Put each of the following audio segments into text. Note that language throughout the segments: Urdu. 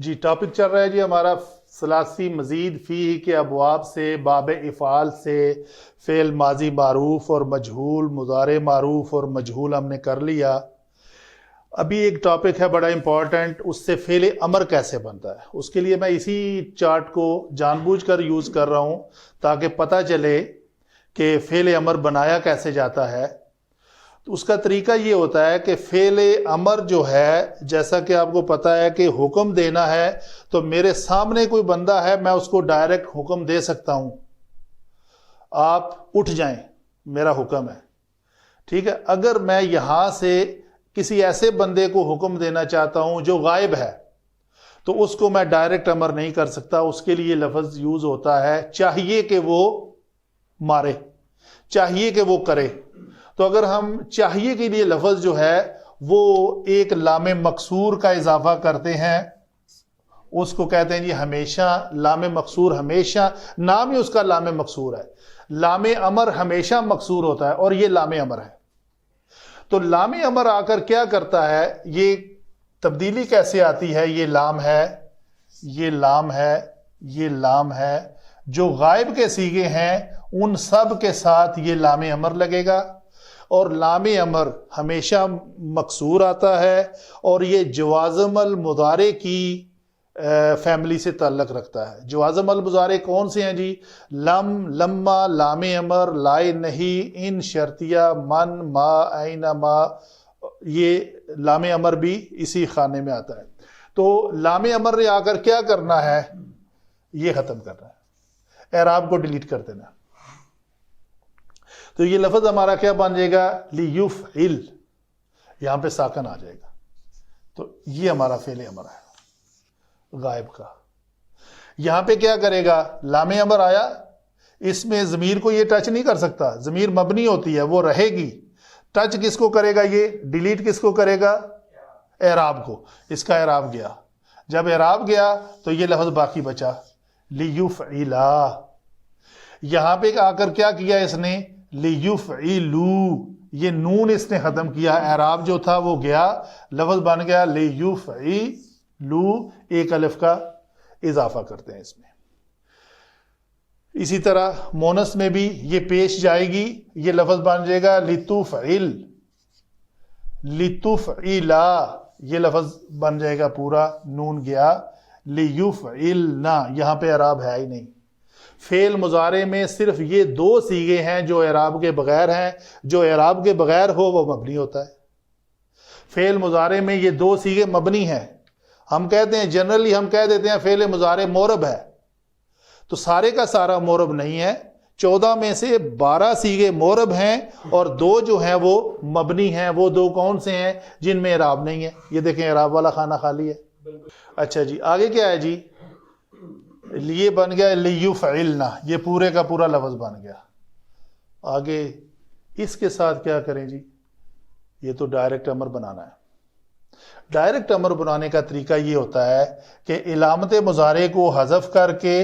جی ٹاپک چل رہا ہے جی ہمارا ثلاثی مزید فیہ کے ابواب سے، باب افعال سے فعل ماضی معروف اور مجہول، مضارع معروف اور مجہول ہم نے کر لیا۔ ابھی ایک ٹاپک ہے بڑا امپورٹنٹ، اس سے فعل امر کیسے بنتا ہے۔ اس کے لیے میں اسی چارٹ کو جان بوجھ کر یوز کر رہا ہوں تاکہ پتہ چلے کہ فعل امر بنایا کیسے جاتا ہے۔ تو اس کا طریقہ یہ ہوتا ہے کہ فعل امر جو ہے، جیسا کہ آپ کو پتہ ہے کہ حکم دینا ہے تو میرے سامنے کوئی بندہ ہے، میں اس کو ڈائریکٹ حکم دے سکتا ہوں، آپ اٹھ جائیں، میرا حکم ہے، ٹھیک ہے۔ اگر میں یہاں سے کسی ایسے بندے کو حکم دینا چاہتا ہوں جو غائب ہے تو اس کو میں ڈائریکٹ امر نہیں کر سکتا، اس کے لیے لفظ یوز ہوتا ہے چاہیے کہ وہ مارے، چاہیے کہ وہ کرے۔ تو اگر ہم چاہیے کے لیے لفظ جو ہے وہ ایک لام مقصور کا اضافہ کرتے ہیں، اس کو کہتے ہیں جی ہمیشہ، لام مقصور ہمیشہ، نام ہی اس کا لام مقصور ہے۔ لام امر ہمیشہ مقصور ہوتا ہے اور یہ لام امر ہے۔ تو لام امر آ کر کیا کرتا ہے، یہ تبدیلی کیسے آتی ہے، یہ لام ہے، یہ لام ہے، یہ لام ہے، جو غائب کے صیغے ہیں ان سب کے ساتھ یہ لام امر لگے گا، اور لام امر ہمیشہ مکسور آتا ہے اور یہ جوازم المضارع کی فیملی سے تعلق رکھتا ہے۔ جوازم المضارع کون سے ہیں جی؟ لم، لما، لام امر، لائے نہیں، ان شرطیہ، من، ما، این، ما، یہ لام امر بھی اسی خانے میں آتا ہے۔ تو لام امر نے آ کر کیا کرنا ہے، یہ ختم کرنا ہے، اعراب کو ڈیلیٹ کر دینا۔ تو یہ لفظ ہمارا کیا بن جائے گا، لیفعل، یہاں پہ ساکن آ جائے گا۔ تو یہ ہمارا فعل امر ہے غائب کا۔ یہاں پہ کیا کرے گا، لام امر آیا، اس میں ضمیر کو یہ ٹچ نہیں کر سکتا، ضمیر مبنی ہوتی ہے، وہ رہے گی۔ ٹچ کس کو کرے گا، یہ ڈیلیٹ کس کو کرے گا، اعراب کو۔ اس کا اعراب گیا، جب اعراب گیا تو یہ لفظ باقی بچا، لیفعلا۔ یہاں پہ آ کر کیا کیا اس نے، لیفعلو، یہ نون اس نے ختم کیا، اعراب جو تھا وہ گیا، لفظ بن گیا لیفعلو، ایک الف کا اضافہ کرتے ہیں اس میں۔ اسی طرح مونس میں بھی یہ پیش جائے گی، یہ لفظ بن جائے گا لتفعل، لتفعلا، یہ لفظ بن جائے گا پورا، نون گیا، لیفعلنا، یہاں پہ اعراب ہے ہی نہیں۔ فعل مضارع میں صرف یہ دو صیغے ہیں جو اعراب کے بغیر ہیں، جو اعراب کے بغیر ہو وہ مبنی ہوتا ہے۔ فعل مضارع میں یہ دو صیغے مبنی ہیں۔ ہم کہتے ہیں جنرلی ہم کہہ دیتے ہیں فعل مضارع مورب ہے، تو سارے کا سارا مورب نہیں ہے، 14 میں سے 12 صیغے مورب ہیں اور 2 جو ہیں وہ مبنی ہیں۔ وہ 2 کون سے ہیں جن میں اعراب نہیں ہے، یہ دیکھیں اعراب والا خانہ خالی ہے۔ اچھا جی آگے کیا ہے جی، یہ بن گیا لیفعلنا، یہ پورے کا پورا لفظ بن گیا۔ آگے اس کے ساتھ کیا کریں جی، یہ تو ڈائریکٹ امر بنانا ہے۔ ڈائریکٹ امر بنانے کا طریقہ یہ ہوتا ہے کہ علامت مضارع کو حذف کر کے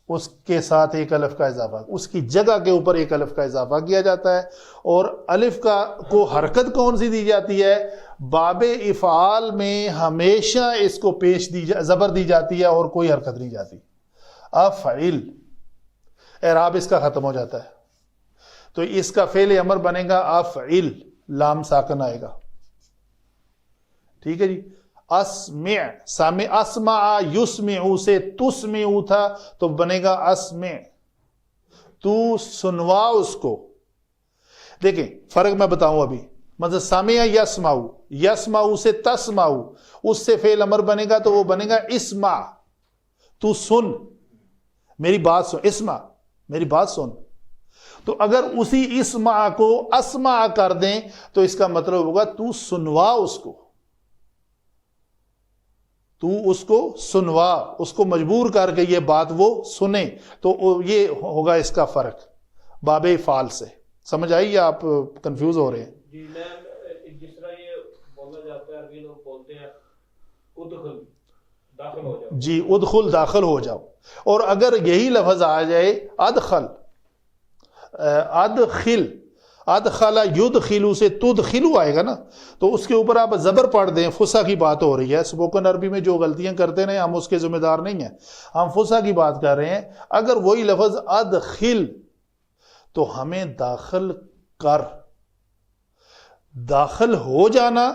اس کے ساتھ ایک الف کا اضافہ، اس کی جگہ کے اوپر ایک الف کا اضافہ کیا جاتا ہے، اور الف کو حرکت کون سی دی جاتی ہے، باب افعال میں ہمیشہ اس کو پیش زبر دی جاتی ہے اور کوئی حرکت نہیں جاتی۔ افعل، اعراب اس کا ختم ہو جاتا ہے، تو اس کا فعل امر بنے گا افعل، لام ساکن آئے گا، ٹھیک ہے جی۔ اسمع، سامع، اسمع یسمع سے تسمع تھا تو بنے گا اسمع، تو سنوا اس کو۔ دیکھیں فرق میں بتاؤں ابھی، مطلب سامع یسمع، یسمع سے تسمع، اس سے فعل امر بنے گا تو وہ بنے گا اسمع، تو سن، میری بات سن، اسمع، میری بات سن۔ تو اگر اسی اسمع کو اسمع کر دیں تو اس کا مطلب ہوگا تو سنوا اس کو، تو اس کو سنوا، اس کو مجبور کر کے یہ بات وہ سنے، تو یہ ہوگا اس کا فرق باب افعال سے۔ سمجھ آئی یا آپ کنفیوز ہو رہے ہیں؟ جی میں جس طرح یہ بولا جاتا ہے، عربی لوگ بولتے ہیں ادخل، داخل ہو جاؤ، جی ادخل، داخل ہو جاؤ، اور اگر یہی لفظ آ جائے ادخل، ادخل، ادخل یدخلو سے تدخلو آئے گا نا، تو اس کے اوپر آپ زبر پڑھ دیں، فصح کی بات ہو رہی ہے۔ اسپوکن عربی میں جو غلطیاں کرتے ہیں ہم اس کے ذمہ دار نہیں ہیں، ہم فصح کی بات کر رہے ہیں۔ اگر وہی لفظ ادخل تو ہمیں داخل کر، داخل ہو جانا،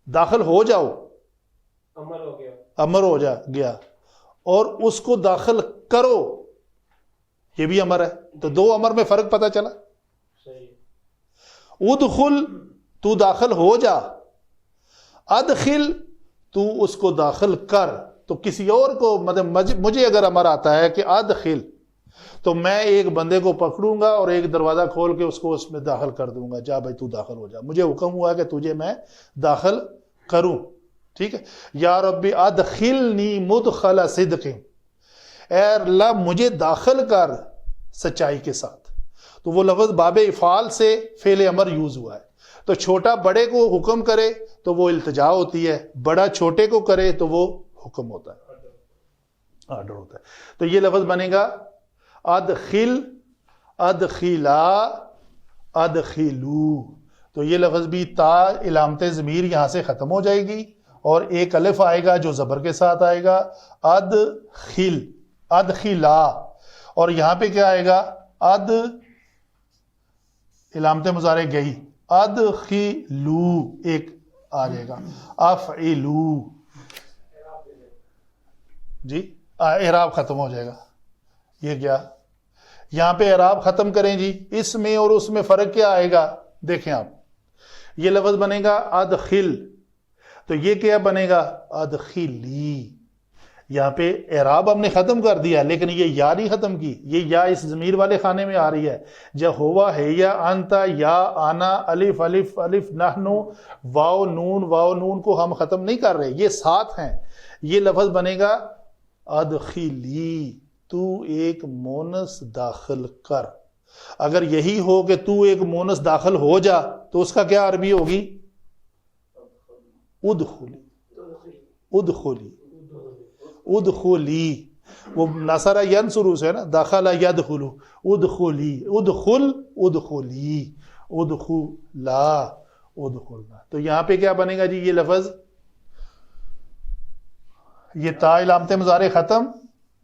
داخل ہو جاؤ، امر ہو گیا، امر ہو گیا، اور اس کو داخل کرو یہ بھی امر ہے، تو دو امر میں فرق پتہ چلا۔ صحیح۔ ادخل تو داخل ہو جا، ادخل تو اس کو داخل کر۔ تو کسی اور کو مطلب مجھے اگر امر آتا ہے کہ ادخل، تو میں ایک بندے کو پکڑوں گا اور ایک دروازہ کھول کے اس کو اس میں داخل کر دوں گا، جا بھائی تو داخل ہو جا، مجھے حکم ہوا کہ تجھے میں داخل کروں، ٹھیک ہے۔ یا ربی ادخلنی مدخل صدق، اے اللہ مجھے داخل کر سچائی کے ساتھ۔ تو وہ لفظ باب افعال سے فعل امر یوز ہوا ہے۔ تو چھوٹا بڑے کو حکم کرے تو وہ التجا ہوتی ہے، بڑا چھوٹے کو کرے تو وہ حکم ہوتا ہے، آرڈر ہوتا ہے۔ تو یہ لفظ بنے گا ادخل، ادخلا، ادخلو۔ تو یہ لفظ بھی تا علامت ضمیر یہاں سے ختم ہو جائے گی، اور ایک الف آئے گا جو زبر کے ساتھ آئے گا، ادخل، ادخلا، اور یہاں پہ کیا آئے گا، علامت مضارع گئی، ادخلو ایک آ جائے گا، افعلو، جی اعراب ختم ہو جائے گا۔ یہ کیا یہاں پہ اعراب ختم کریں جی، اس میں اور اس میں فرق کیا آئے گا، دیکھیں آپ، یہ لفظ بنے گا ادخل، تو یہ کیا بنے گا ادخلی۔ یہاں پہ اعراب ہم نے ختم کر دیا، لیکن یہ یا نہیں ختم کی، یہ یا اس ضمیر والے خانے میں آ رہی ہے۔ جب ہوا ہے یا انتا، یا آنا، الف الف الف، نحنو، واو نون کو ہم ختم نہیں کر رہے، یہ ساتھ ہیں۔ یہ لفظ بنے گا ادخلی، تو ایک مونس داخل کر۔ اگر یہی ہو کہ تو ایک مونس داخل ہو جا، تو اس کا کیا عربی ہوگی، ادخلی، ادخلی، ادخلی۔ وہ نصر ینصر سے ہے نا، دخل یدخل، ادخلی، ادخل، ادخلی، ادخلا، ادخلنا۔ تو یہاں پہ کیا بنے گا جی، یہ لفظ، یہ تا علامت مضارع ختم،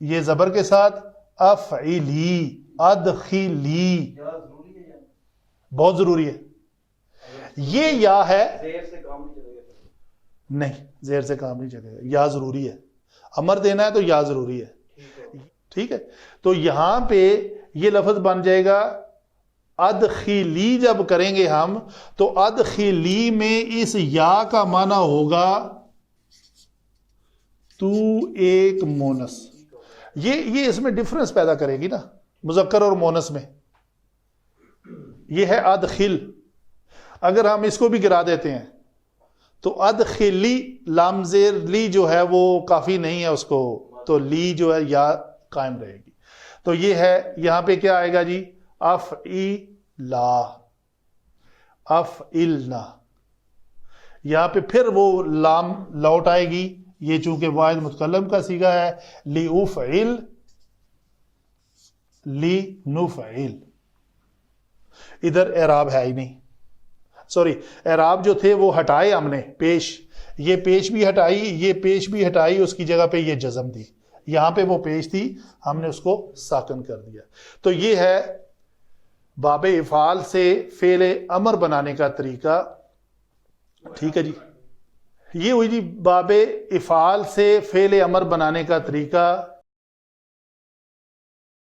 یہ زبر کے ساتھ، افعلی، ادخلی، بہت ضروری ہے۔ یہ یا ہے، نہیں زیر سے کام نہیں چلے گا، یا ضروری ہے، امر دینا ہے تو یا ضروری ہے، ٹھیک ہے۔ تو یہاں پہ یہ لفظ بن جائے گا ادخلی، جب کریں گے ہم تو ادخلی میں اس یا کا معنی ہوگا تو ایک مونس۔ یہ اس میں ڈفرنس پیدا کرے گی نا مذکر اور مونس میں، یہ ہے ادخل۔ اگر ہم اس کو بھی گرا دیتے ہیں تو ادخلی، لام زیر لی جو ہے وہ کافی نہیں ہے اس کو، تو لی جو ہے یا قائم رہے گی۔ تو یہ ہے، یہاں پہ کیا آئے گا جی، افعلا، افعلنا۔ یہاں پہ پھر وہ لام لوٹ آئے گی، یہ چونکہ واحد متکلم کا صیغہ ہے، لِأُفْعِلْ، لِنُفْعِلْ۔ ادھر اعراب ہے ہی نہیں، سوری، اعراب جو تھے وہ ہٹائے ہم نے، پیش، یہ پیش بھی ہٹائی، یہ پیش بھی ہٹائی، اس کی جگہ پہ یہ جزم تھی، یہاں پہ وہ پیش تھی، ہم نے اس کو ساکن کر دیا۔ تو یہ ہے باب افعال سے فعل امر بنانے کا طریقہ، ٹھیک ہے جی۔ یہ ہوئی جی باب افعال سے فعل امر بنانے کا طریقہ۔